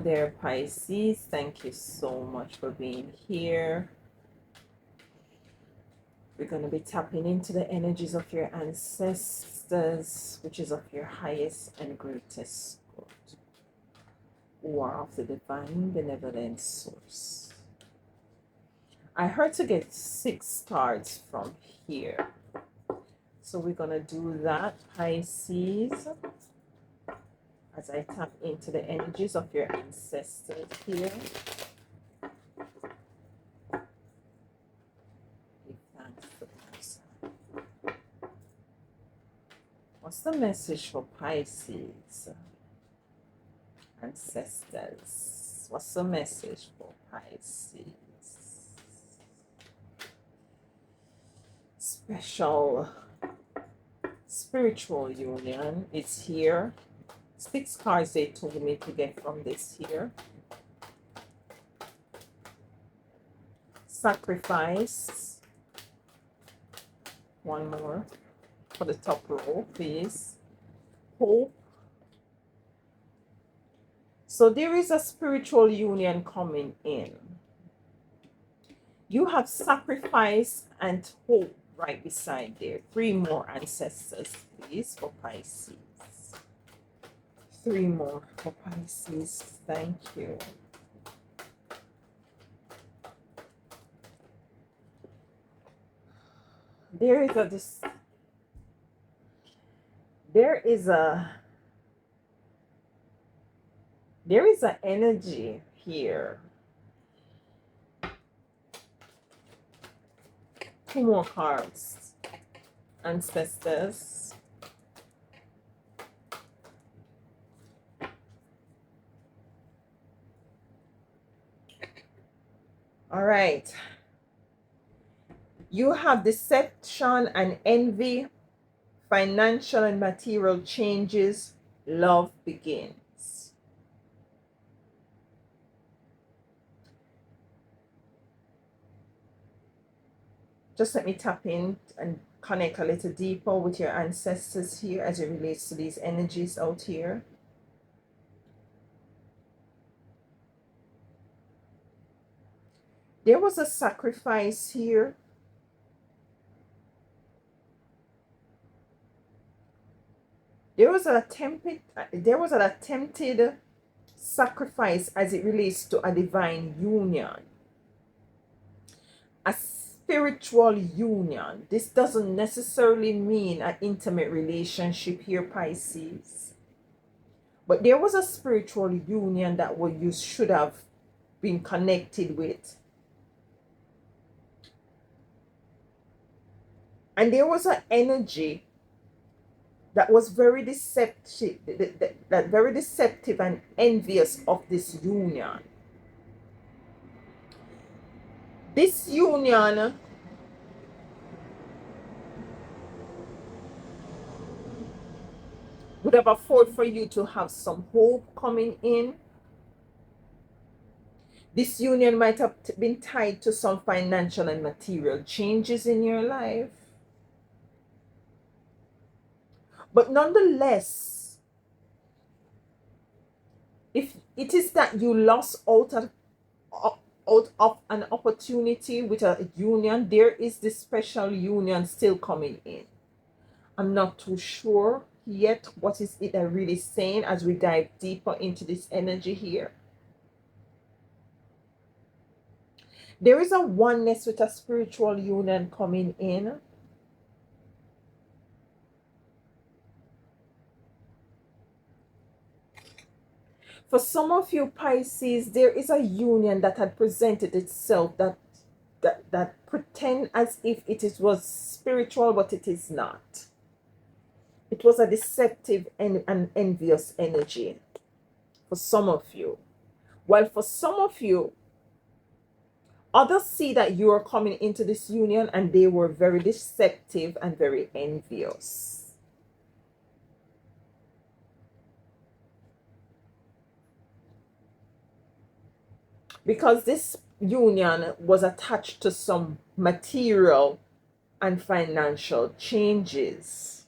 Hello there, Pisces. Thank you so much for being here. We're going to be tapping into the energies of your ancestors, which is of your highest and greatest good, who are of the divine benevolent source. I heard to get 6 cards from here. So we're going to do that, Pisces, as I tap into the energies of your ancestors here. Give thanks to them. What's the message for Pisces? Ancestors. What's the message for Pisces? Special spiritual union is here. 6 cards they told me to get from this here. Sacrifice. One more for the top row, please. Hope. So there is a spiritual union coming in. You have sacrifice and hope right beside there. 3 more ancestors, please, for Pisces. 3 more for Pisces. Thank you. There is an energy here. 2 more cards. Ancestors. All right. You have deception and envy, financial and material changes, love begins. Just let me tap in and connect a little deeper with your ancestors here as it relates to these energies out here. There was a sacrifice here. There was an attempted sacrifice as it relates to a divine union, a spiritual union. This doesn't necessarily mean an intimate relationship here, Pisces. But there was a spiritual union that you should have been connected with. And there was an energy that was very deceptive, very deceptive and envious of this union. This union would have afforded for you to have some hope coming in. This union might have been tied to some financial and material changes in your life. But nonetheless, if it is that you lost out of an opportunity with a union, there is this special union still coming in. I'm not too sure yet what is it really saying as we dive deeper into this energy here. There is a oneness with a spiritual union coming in. For some of you Pisces, there is a union that had presented itself that pretend as if it was spiritual, but it is not. It was a deceptive and an envious energy for some of you. While for some of you, others see that you are coming into this union and they were very deceptive and very envious. Because this union was attached to some material and financial changes.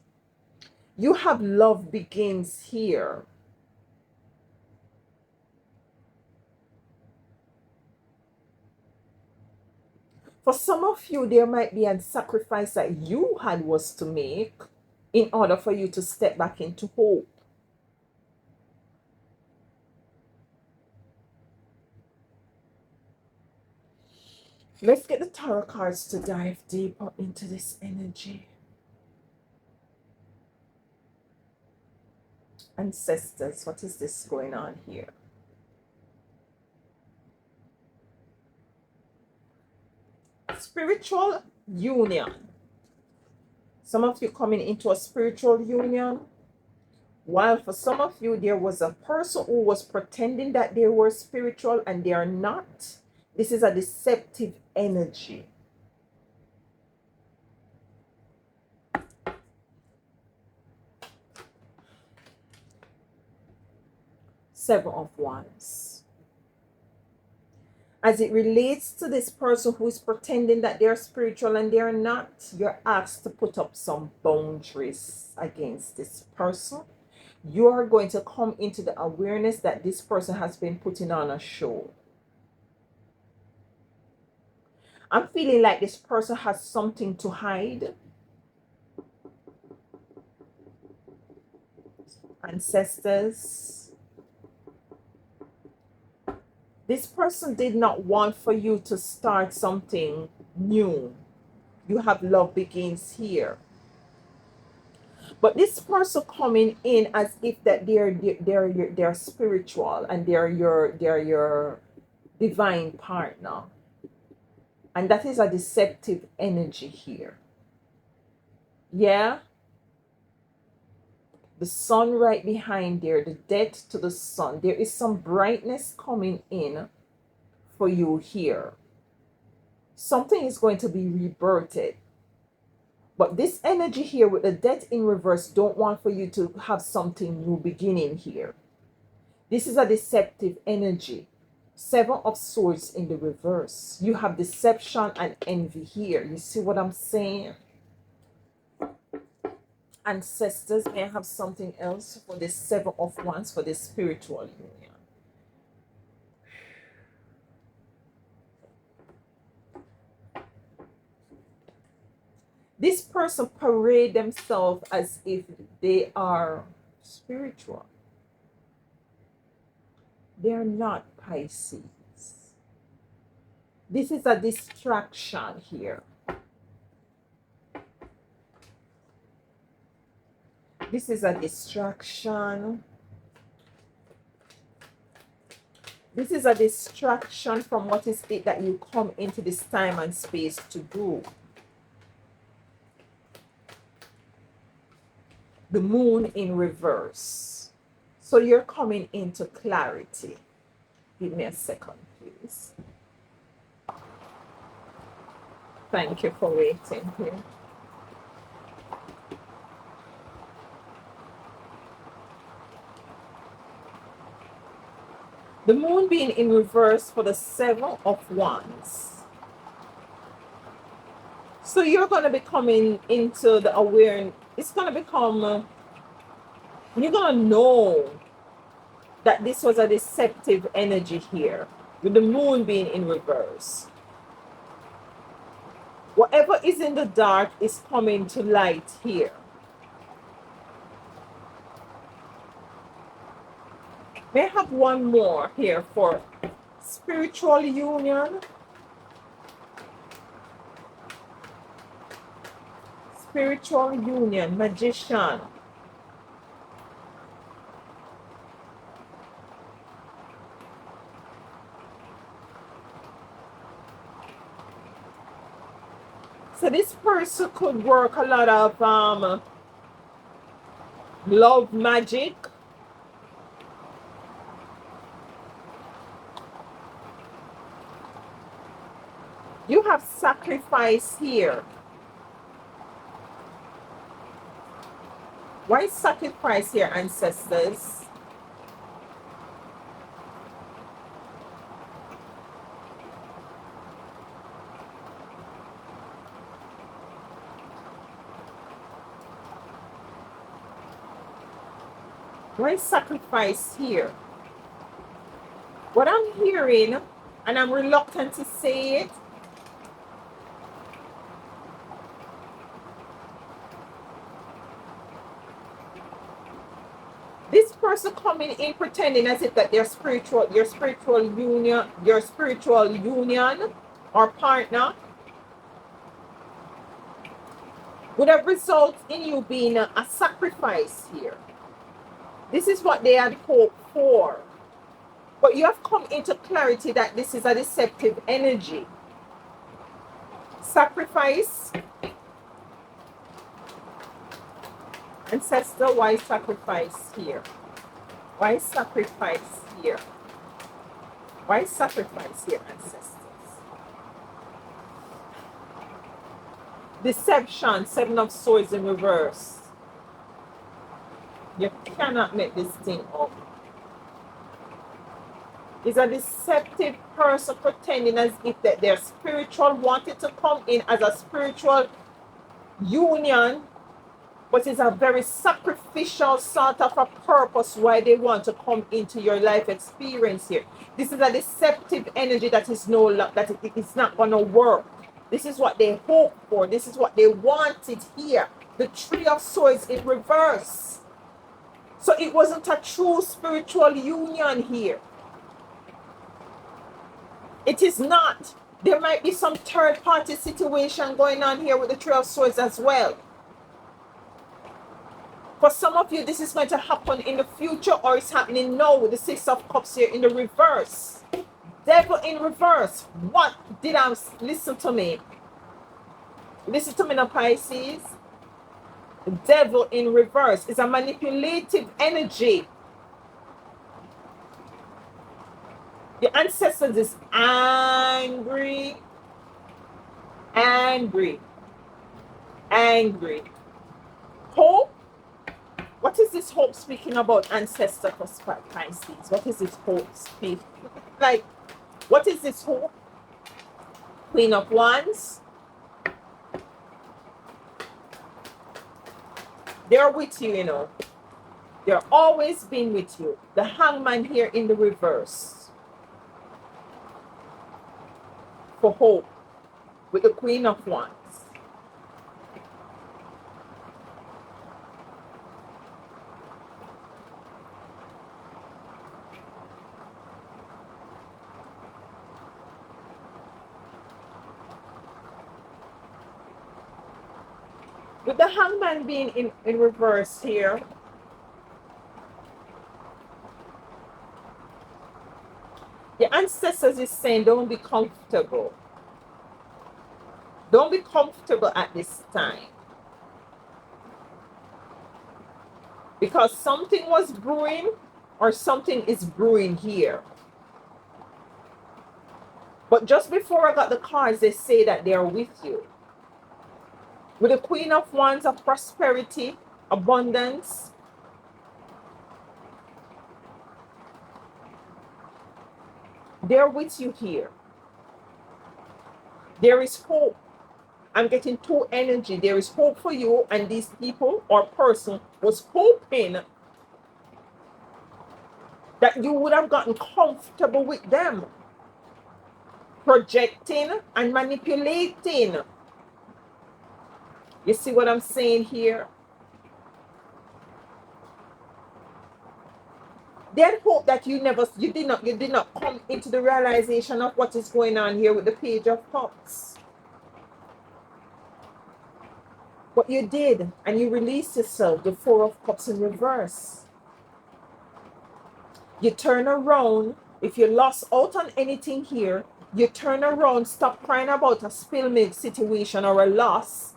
You have love begins here. For some of you, there might be a sacrifice that you had was to make in order for you to step back into hope. Let's get the tarot cards to dive deeper into this energy. Ancestors, what is this going on here? Spiritual union. Some of you coming into a spiritual union, while for some of you there was a person who was pretending that they were spiritual and they are not. This is a deceptive energy. Seven of Wands. As it relates to this person who is pretending that they're spiritual and they're not, you're asked to put up some boundaries against this person. You are going to come into the awareness that this person has been putting on a show. I'm feeling like this person has something to hide. Ancestors. This person did not want for you to start something new. You have love begins here. But this person coming in as if that they're spiritual and they're your divine partner. And that is a deceptive energy here. Yeah? The sun right behind there, the death to the sun. There is some brightness coming in for you here. Something is going to be rebirthed. But this energy here with the death in reverse don't want for you to have something new beginning here. This is a deceptive energy. Seven of Swords in the reverse. You have deception and envy here. You see what I'm saying? Ancestors, may I have something else for this Seven of Wands for this spiritual union? This person parade themselves as if they are spiritual. They're not, Pisces. This is a distraction here. This is a distraction. This is a distraction from what is it that you come into this time and space to do. The moon in reverse. So you're coming into clarity. Give me a second, please. Thank you for waiting here. The moon being in reverse for the Seven of Wands. So you're going to be coming into the awareness. It's going to become, you're going to know that this was a deceptive energy here, with the moon being in reverse. Whatever is in the dark is coming to light here. May I have one more here for spiritual union? Spiritual union, Magician. So this person could work a lot of love magic. You have sacrifice here. Why sacrifice here, ancestors? Why sacrifice here? What I'm hearing, and I'm reluctant to say it, person coming in pretending as if that your spiritual union or partner would have resulted in you being a sacrifice here. This is what they had hoped for. But you have come into clarity that this is a deceptive energy. Sacrifice. Ancestor, why sacrifice here? Why sacrifice here? Why sacrifice here, ancestors? Deception, 7 of Swords in reverse. You cannot make this thing up. Is a deceptive person pretending as if that their spiritual wanted to come in as a spiritual union, but it's a very sacrificial sort of a purpose why they want to come into your life experience here. This is a deceptive energy that is it's not going to work. This is what they hope for. This is what they wanted here. The 3 of Swords in reverse. So it wasn't a true spiritual union here. It is not. There might be some third party situation going on here with the 3 of Swords as well. For some of you, this is going to happen in the future, or it's happening now with the 6 of Cups here in the reverse. Devil in reverse. What did I listen to me? Listen to me now, Pisces. The devil in reverse is a manipulative energy. The ancestors is angry, angry, angry. Hope. What is this hope speaking about, ancestor for Pisces? What is this hope speaking? Like, what is this hope? Queen of Wands. They're with you, you know. They're always been with you. The Hangman here in the reverse. For hope. With the Queen of Wands. With the Hangman being in reverse here, the ancestors is saying don't be comfortable. Don't be comfortable at this time. Because something was brewing or something is brewing here. But just before I got the cards, they say that they are with you. With the Queen of Wands of prosperity, abundance. They're with you here. There is hope. I'm getting 2 energy. There is hope for you, and these people or person was hoping that you would have gotten comfortable with them. Projecting and manipulating. You see what I'm saying here? They had hope that you did not come into the realization of what is going on here with the Page of Cups. But you did, and you released yourself, the 4 of Cups in reverse. You turn around. If you lost out on anything here, you turn around, stop crying about a spill milk situation or a loss.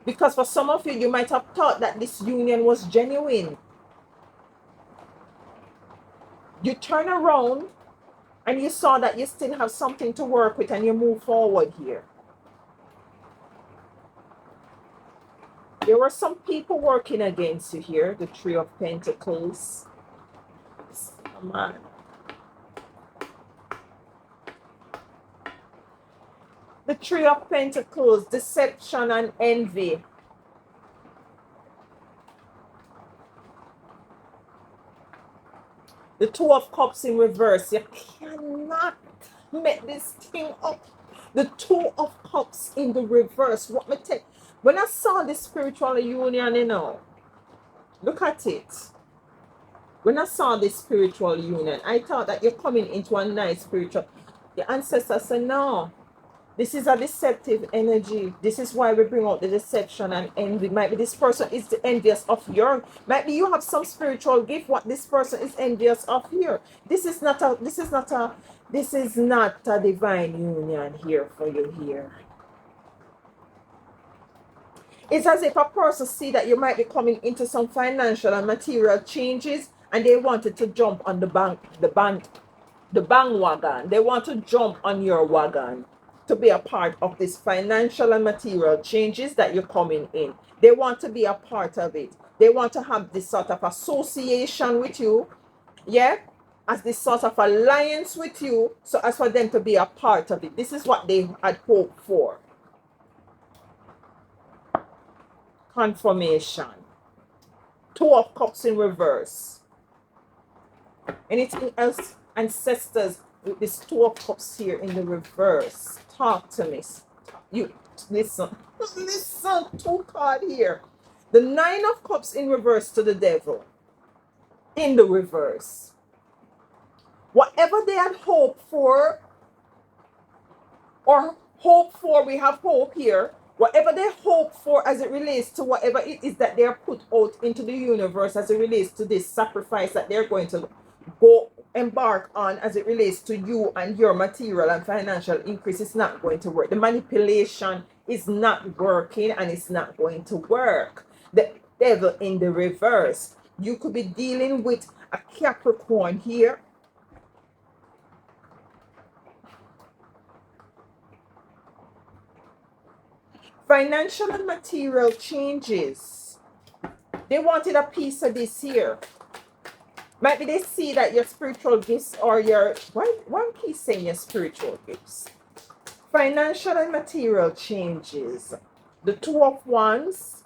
Because for some of you, you might have thought that this union was genuine. You turn around and you saw that you still have something to work with, and you move forward here. There were some people working against you here, the 3 of Pentacles. Come on. The 3 of Pentacles, deception and envy. The 2 of Cups in reverse. You cannot make this thing up. The 2 of Cups in the reverse. What me tell? When I saw this spiritual union, you know, look at it. When I saw this spiritual union, I thought that you're coming into a nice spiritual. The ancestor said, no, this is a deceptive energy. This is why we bring out the deception and envy. Might be this person is envious of your. Might be you have some spiritual gift. What this person is envious of here. This is not a. This is not a. This is not a divine union here for you here. It's as if a person see that you might be coming into some financial and material changes, and they wanted to jump on the bandwagon. They want to jump on your wagon to be a part of this financial and material changes that you're coming in. They want to be a part of it. They want to have this sort of association with you, yeah, as this sort of alliance with you, so as for them to be a part of it. This is what they had hoped for. Confirmation. Two of Cups in reverse. Anything else, ancestors, with this Two of Cups here in the reverse? Talk to me. You listen. Listen. Two card here. The Nine of Cups in reverse to the Devil. In the reverse. Whatever they had hoped for, or hope for, we have hope here. Whatever they hope for as it relates to whatever it is that they are put out into the universe as it relates to this sacrifice that they're going to go embark on as it relates to you and your material and financial increase, is not going to work. The manipulation is not working and it's not going to work. The Devil in the reverse. You could be dealing with a Capricorn here. Financial and material changes. They wanted a piece of this here. Might be they see that your spiritual gifts or your... Why keep saying your spiritual gifts? Financial and material changes. The Two of Wands.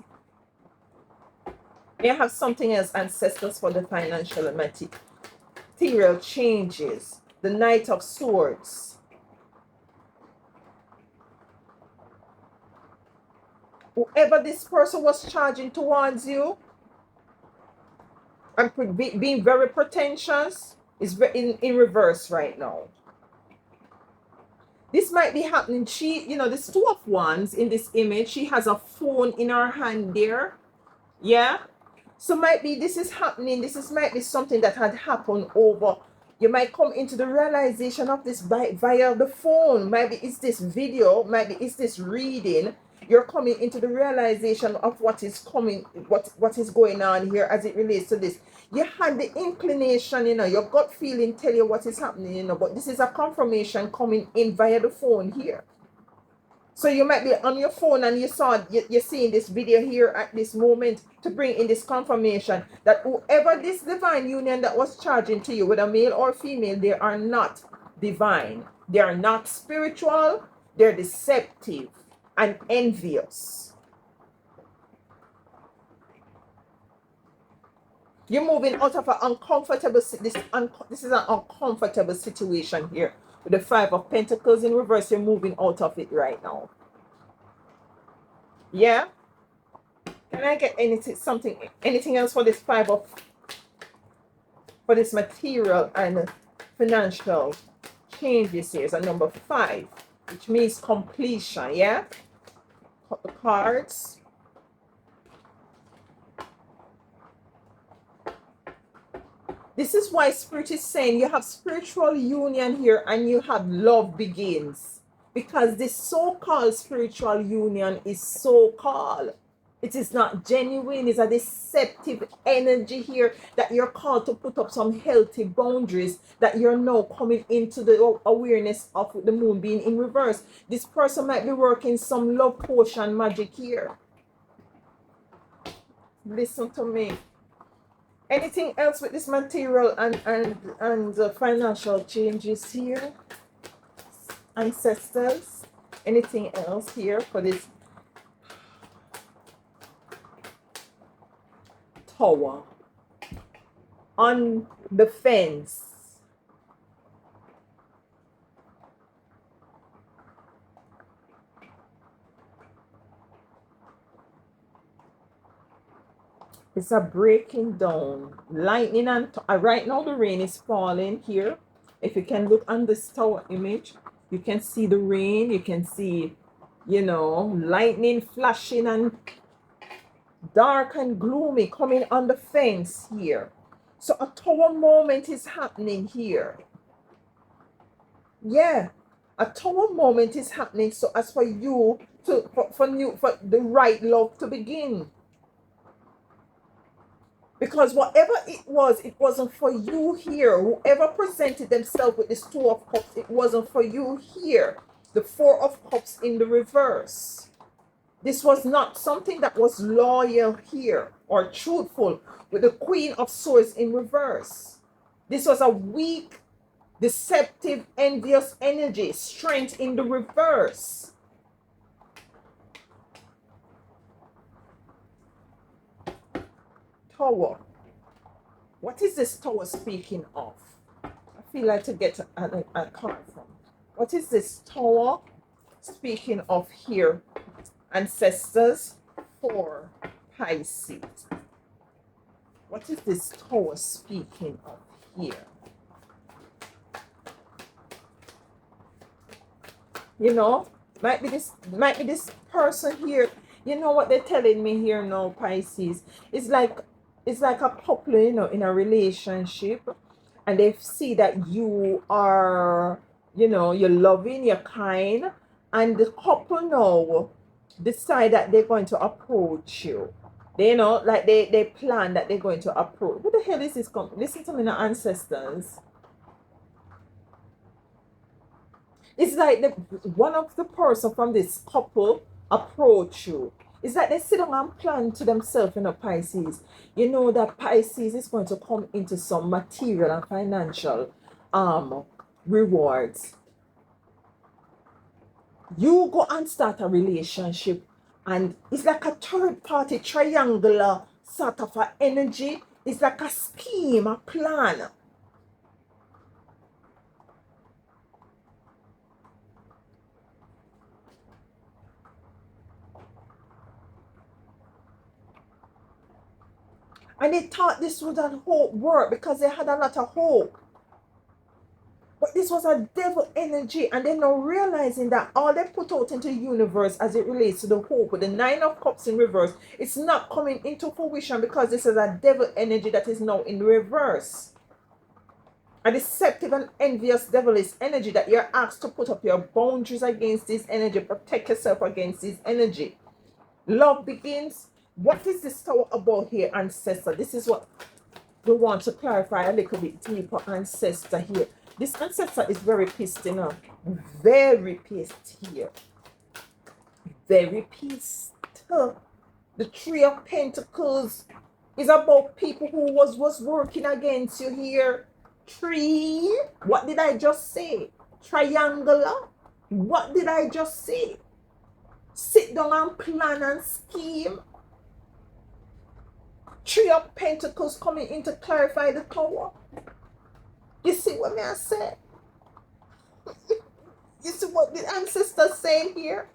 They have something else, ancestors, for the financial and material changes. The Knight of Swords. Whoever this person was charging towards you and being very pretentious is in reverse right now. This might be happening. She, this Two of Wands in this image, she has a phone in her hand there. Yeah. So might be this is happening. Might be something that had happened over. You might come into the realization of this via the phone. Maybe it's this video. Maybe it's this reading. You're coming into the realization of what is coming, what is going on here as it relates to this. You had the inclination, your gut feeling tell you what is happening, but this is a confirmation coming in via the phone here. So you might be on your phone and you're seeing this video here at this moment to bring in this confirmation that whoever this divine union that was charging to you, whether male or female, they are not divine. They are not spiritual. They're deceptive and envious. You're moving out of an uncomfortable, this is an uncomfortable situation here. With the Five of Pentacles in reverse, you're moving out of it right now. Yeah? Can I get anything else for this for this material and financial changes here? Is a number 5, which means completion, yeah? Cut the cards. This is why Spirit is saying you have spiritual union here and you have love begins. Because this so-called spiritual union is so-called. It is not genuine. It's a deceptive energy here that you're called to put up some healthy boundaries, that you're now coming into the awareness of the moon being in reverse. This person might be working some love potion magic here. Listen to me. Anything else with this material and financial changes here? Ancestors? Anything else here for this Tower? On the fence. It's a breaking down. Lightning and right now the rain is falling here. If you can look on this tower image, you can see the rain. You can see, lightning flashing and dark and gloomy coming on the fence here. So a tower moment is happening here. Yeah, a tower moment is happening. So as for you for the right love to begin. Because whatever it wasn't for you here. Whoever presented themselves with this Two of Cups, it wasn't for you here. The Four of Cups in the reverse. This was not something that was loyal here or truthful with the Queen of Swords in reverse. This was a weak, deceptive, envious energy, strength in the reverse. Tower. What is this tower speaking of? I feel like to get a card from. What is this tower speaking of here? Ancestors for Pisces. What is this tower speaking of here? Might be this person here. You know what they're telling me here now, Pisces? It's like a couple, in a relationship, and they see that you are, you're loving, you're kind, and the couple now decide that they're going to approach you. They plan that they're going to approach. What the hell is this? Listen to me now, ancestors. It's like one of the person from this couple approach you. It's like they sit down and plan to themselves, Pisces. You know that Pisces is going to come into some material and financial rewards. You go and start a relationship, and it's like a third party triangular sort of a energy. It's like a scheme, a plan. And they thought this would work because they had a lot of hope. But this was a devil energy, and they're now realizing that all they put out into the universe as it relates to the hope with the Nine of Cups in reverse, it's not coming into fruition because this is a devil energy that is now in reverse. A deceptive and envious devilish energy that you're asked to put up your boundaries against this energy, protect yourself against this energy. Love begins. What is this tower about here, ancestor? This is what we want to clarify a little bit deeper, ancestor here. This ancestor is very pissed, very pissed here. Very pissed. The Three of Pentacles is about people who was working against you here. Three. What did I just say? Triangular. What did I just say? Sit down and plan and scheme. Three of Pentacles coming in to clarify the tower. You see what me I say? You see what the ancestors saying here?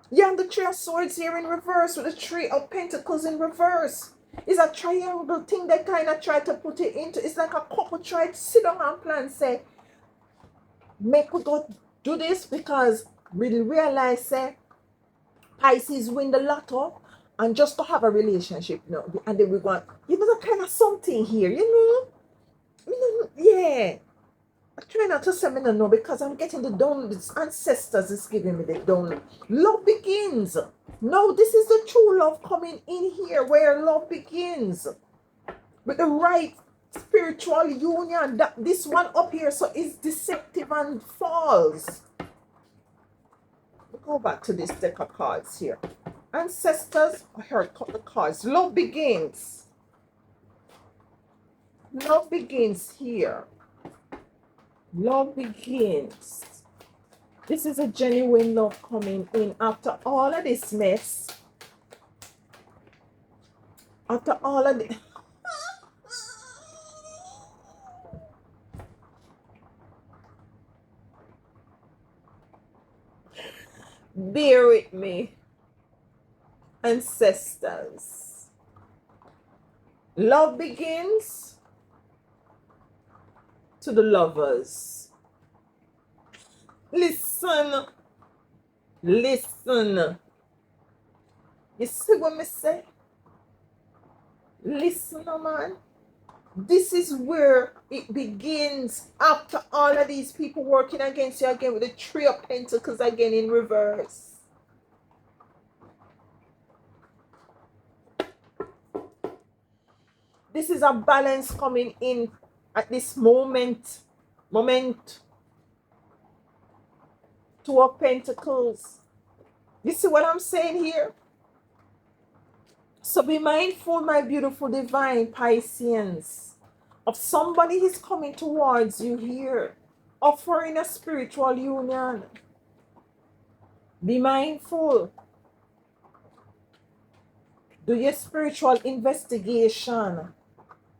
Yeah, and the Three of Swords here in reverse with the Three of Pentacles in reverse. It's a triangle thing they kind of try to put it into. It's like a couple try to sit down and plan, say, make we go do this because we realize, say, Pisces win the lotto and just to have a relationship, and then we want, that kind of something here, yeah. I try not to say me no because I'm getting the down. The ancestors is giving me the down. Love begins. No, this is the true love coming in here where love begins. With the right spiritual union. This one up here so is deceptive and false. Go back to this deck of cards here. Ancestors, I heard cut the cards. Love begins. Love begins here. Love begins. This is a genuine love coming in after all of this mess. After all of this. Bear with me. Ancestors. Love begins to the lovers. Listen. Listen. You see what me say? Listen, man. This is where it begins after all of these people working against you again with the Three of Pentacles again in reverse. This is a balance coming in at this moment. Two of Pentacles. You see what I'm saying here? So be mindful, my beautiful divine Pisceans, of somebody is coming towards you here, offering a spiritual union. Be mindful. Do your spiritual investigation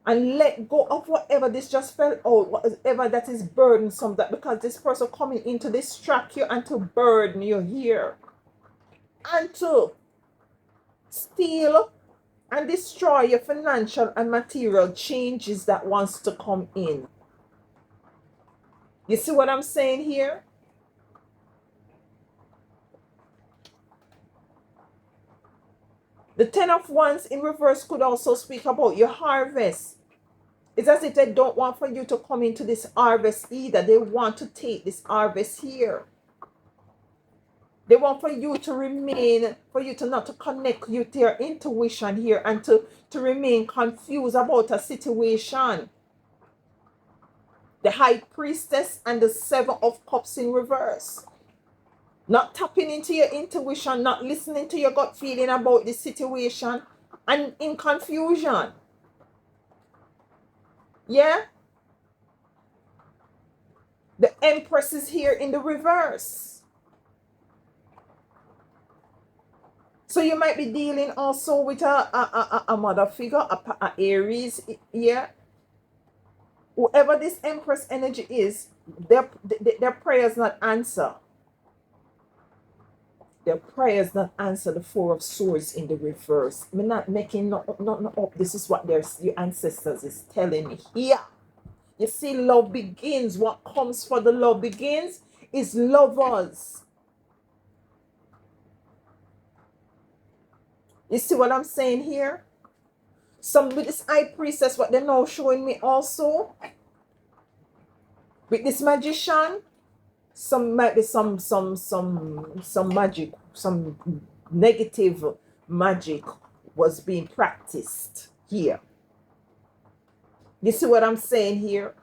and let go of whatever this just fell out, whatever that is burdensome, that because this person coming in to distract you and to burden you here and to steal and destroy your financial and material changes that wants to come in. You see what I'm saying here? The Ten of Wands in reverse could also speak about your harvest. It's as if they don't want for you to come into this harvest either. They want to take this harvest here. They want for you to remain, for you to not to connect you to your intuition here and to remain confused about a situation. The High Priestess and the Seven of Cups in reverse. Not tapping into your intuition, not listening to your gut feeling about the situation and in confusion. Yeah? The Empress is here in the reverse. So you might be dealing also with a mother figure, a Aries, yeah. Whoever this Empress energy is, their prayers not answer. Their prayers not answer. The Four of Swords in the reverse. I'm not making nothing up. This is what your ancestors is telling me here. You see, love begins. What comes for the love begins is lovers. You see what I'm saying here? Some with this High Priestess, what they're now showing me also. With this Magician, some might be some magic, some negative magic was being practiced here. You see what I'm saying here?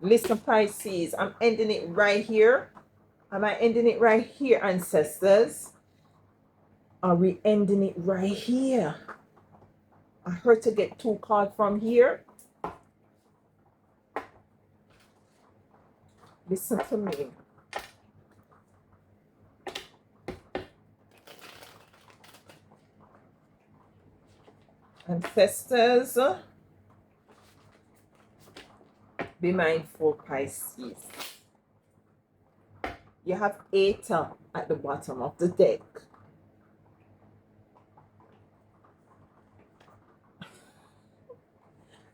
Listen, Pisces, I'm ending it right here. Am I ending it right here, ancestors? Are we ending it right here? I heard to get 2 cards from here. Listen to me. Ancestors, be mindful, Pisces. You have 8 at the bottom of the deck.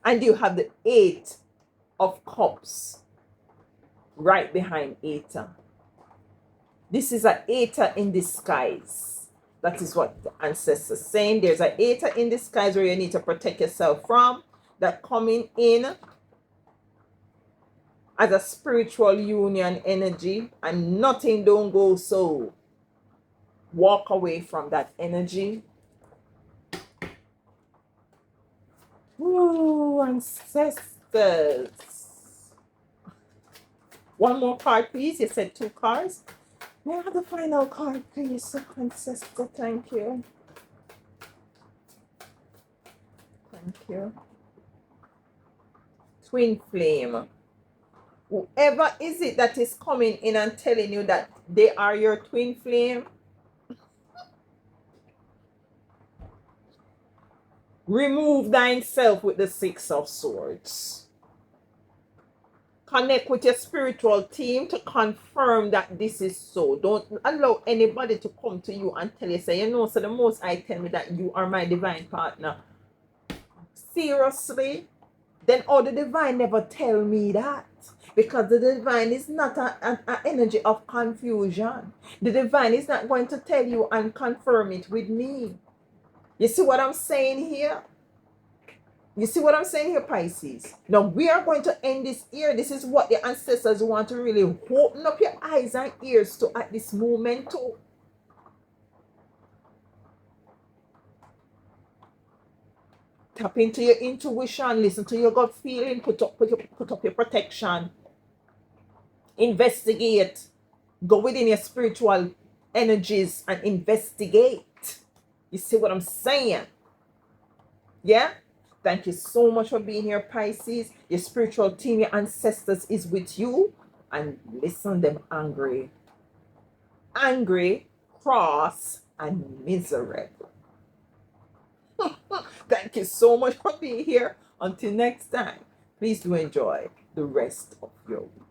And you have the 8 of Cups right behind 8. This is an 8 in disguise. That is what the ancestors saying. There's an 8 in disguise where you need to protect yourself from. That coming in as a spiritual union energy, and nothing don't go so. Walk away from that energy. Ooh, ancestors. One more card, please. You said 2 cards. May I have the final card, please, ancestor? Thank you. Thank you. Twin flame. Whoever is it that is coming in and telling you that they are your twin flame, remove thyself with the 6 of Swords. Connect with your spiritual team to confirm that this is so. Don't allow anybody to come to you and tell you, say, you know, so the most I tell me that you are my divine partner. Seriously? Then oh, the divine never tell me that. Because the divine is not an energy of confusion. The divine is not going to tell you and confirm it with me. You see what I'm saying here? You see what I'm saying here, Pisces? Now, we are going to end this year. This is what the ancestors want to really open up your eyes and ears to at this moment too. Tap into your intuition, listen to your gut feeling, put up your protection. Investigate. Go within your spiritual energies and investigate. You see what I'm saying? Yeah? Thank you so much for being here, Pisces. Your spiritual team, your ancestors is with you. And listen, them angry, cross, and miserable. Thank you so much for being here. Until next time, please do enjoy the rest of your week.